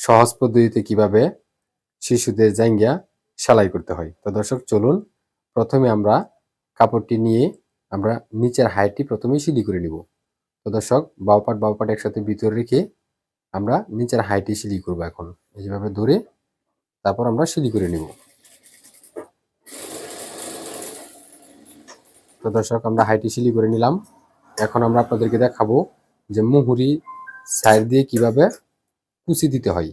সহজ পদ্ধতিতে কিভাবে শিশুদের জাঙ্গিয়া সেলাই করতে হয়। তো দর্শক চলুন প্রথমে আমরা কাপড়টি নিয়ে আমরা নিচের হাইটটি প্রথমেই সিলি করে নিব। তো দর্শক বাউ পাট একসাথে ভিতরে রেখে আমরা নিচের হাইটটি সিলি করব। এখন এইভাবে ধরে তারপর আমরা সিলি করে নিব। তো দর্শক আমরা হাইটটি সিলি করে নিলাম। এখন আমরা আপনাদেরকে দেখাবো যে মুহুরি সাইড দিয়ে কিভাবে কুচি দিতে হয়।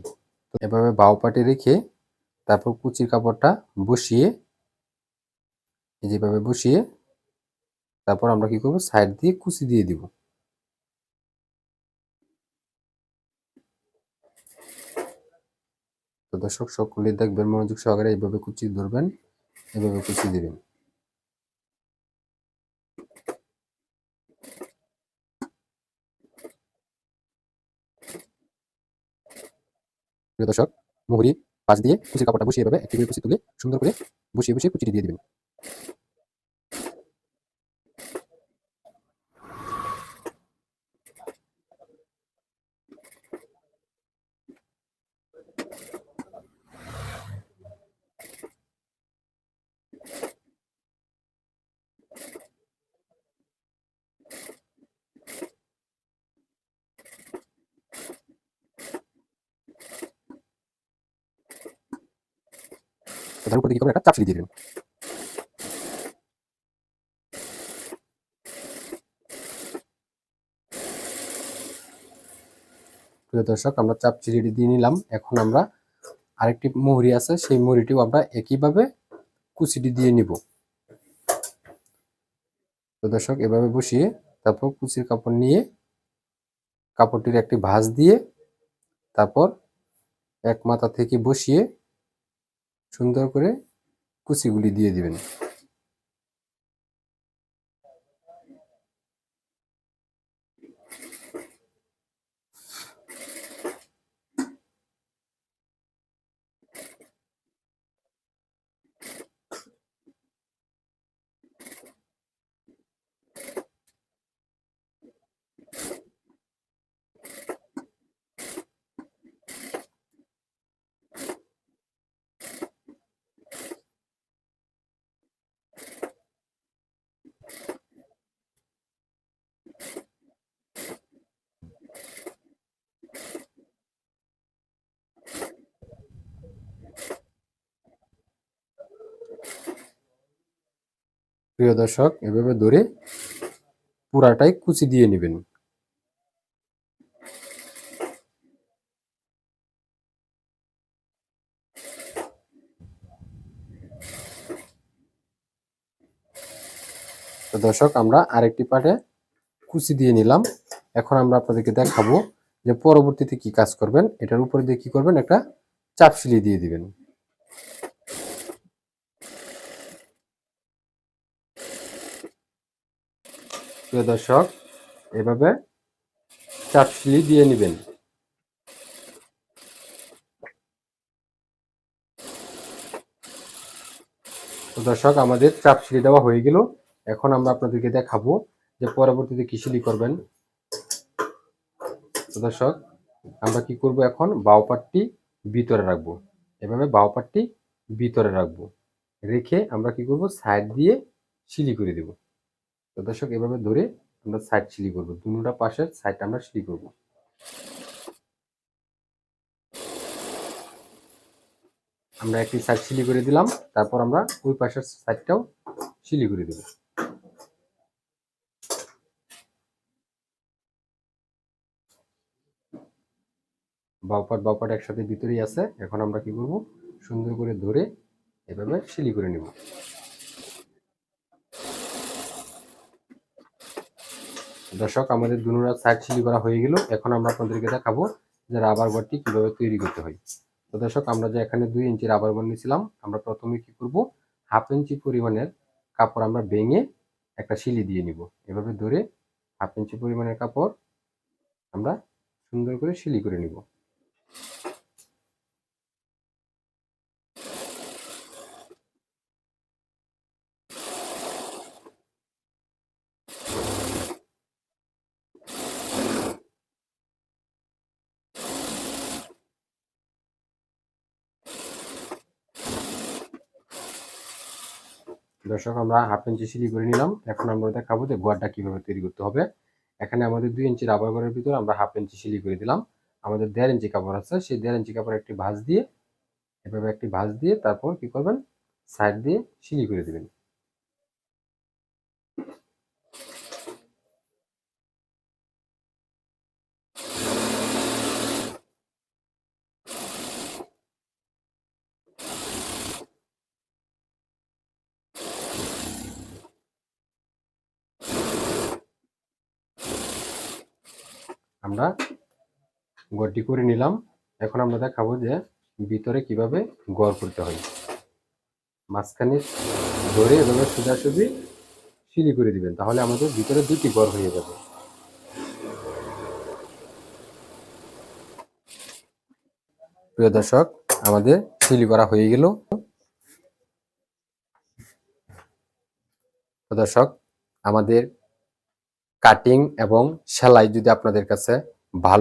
তো এভাবে বাউ পাটে রেখে তারপর কুচির কাপড়টা বসিয়ে যেভাবে বসিয়ে তারপর আমরা কি করব, সাইড দিয়ে কুচি দিয়ে দিব। তো দর্শক সকলে দেখবেন মনোযোগ সহকারে, এইভাবে কুচি ধরবেন, এভাবে কুচি দিবেন। প্রিয় দর্শক, মুহুরি পাশ দিয়ে কুচির কাপড়টা বসিয়ে এভাবে একটি করে কুচি তুলে সুন্দর করে বসিয়ে বসিয়ে কুচিটি দিয়ে দিবেন। তার উপর দিকে একটা চাপ সিলি দিয়ে দিবেন। প্রিয় দর্শক, আমরা চাপ সিলিটি দিয়ে নিলাম। এখন আমরা আরেকটি মুহুরি আছে, সেই মুহুরিটিও আমরা একইভাবে কুচিটি দিয়ে নিব। তো দর্শক এভাবে বসিয়ে তারপর কুচির কাপড় নিয়ে কাপড়টির একটি ভাঁজ দিয়ে তারপর এক মাথা থেকে বসিয়ে সুন্দর করে কুচিগুলি দিয়ে দিবেন। প্রিয় দর্শক, এভাবে ধরে পুরাটাই কুচি দিয়ে নেবেন। তো দর্শক আমরা আরেকটি পাটে কুচি দিয়ে নিলাম। এখন আমরা আপনাদেরকে দেখাবো যে পরবর্তীতে কি কাজ করবেন। এটার উপরে দিয়ে কি করবেন, একটা চাপ সিলি দিয়ে দিবেন। প্রিয় দর্শক, এভাবে চাপ সিলি দিয়ে নেবেন। তো দর্শক আমাদের চাপ সিলি দেওয়া হয়ে গেল। এখন আমরা আপনাদেরকে দেখাবো যে পরবর্তীতে কি সিলি করবেন। তো দর্শক আমরা কি করব, এখন বাউ পাটটি ভিতরে রাখবো। এভাবে বাউ পাটটি ভিতরে রাখবো, রেখে আমরা কি করব, সাইড দিয়ে সিলি করে দেব। তো দর্শক এভাবে ধরে আমরা সাইড সিলি করব, দুটোটা পাশের সাইড আমরা সিলি করব। আমরা একটি সাইড সিলি করে দিলাম, তারপর আমরা ওই পাশের সাইডটাও সিলি করে দেব। বাউ পাট একসাথে ভিতরেই আছে। এখন আমরা কি করব, সুন্দর করে ধরে এভাবে সিলি করে নেব। দর্শক আমাদের দুটোটা সাইড সিলি করা হয়ে গেল। এখন আমরা আপনাদেরকে দেখাবো যে রাবার বোর্ডটি কিভাবে তৈরি করতে হয়। তো দর্শক আমরা যে এখানে 2 ইঞ্চি রাবার বোর্ড নিয়েছিলাম, আমরা প্রথমে কি করব, 1/2 ইঞ্চি পরিমাণের কাপড় আমরা ভেঙে একটা সিলি দিয়ে নিব। এভাবে ধরে 1/2 ইঞ্চি পরিমাণের কাপড় আমরা সুন্দর করে সিলি করে নিব। দর্শক আমরা 1/2 ইঞ্চি সিলি করে নিলাম। এখন আমরা দেখাবো যে গোয়ারটা কিভাবে তৈরি করতে হবে। এখানে আমাদের 2 ইঞ্চি রাবার ঘরের ভিতর আমরা 1/2 ইঞ্চি সিলি করে দিলাম। আমাদের 1.5 ইঞ্চি কাপড় আছে, সেই 1.5 ইঞ্চি কাপড় একটি ভাঁজ দিয়ে, এভাবে একটি ভাঁজ দিয়ে তারপর কি করবেন, সাইড দিয়ে সিলি করে দিবেন। আমরা গড়টি করে নিলাম। এখন আমরা দেখাবো যে ভিতরে কিভাবে গড় করতে হয়। মাঝখানে ধরে এভাবে সোজাসুজি সিলি করে দিবেন, তাহলে আমাদের ভিতরে 2টি গড় হয়ে যাবে। প্রিয় দর্শক, আমাদের সিলি করা হয়ে গেল। দর্শক, আমাদের কাটিং এবং সেলাই যদি আপনাদের কাছে ভালো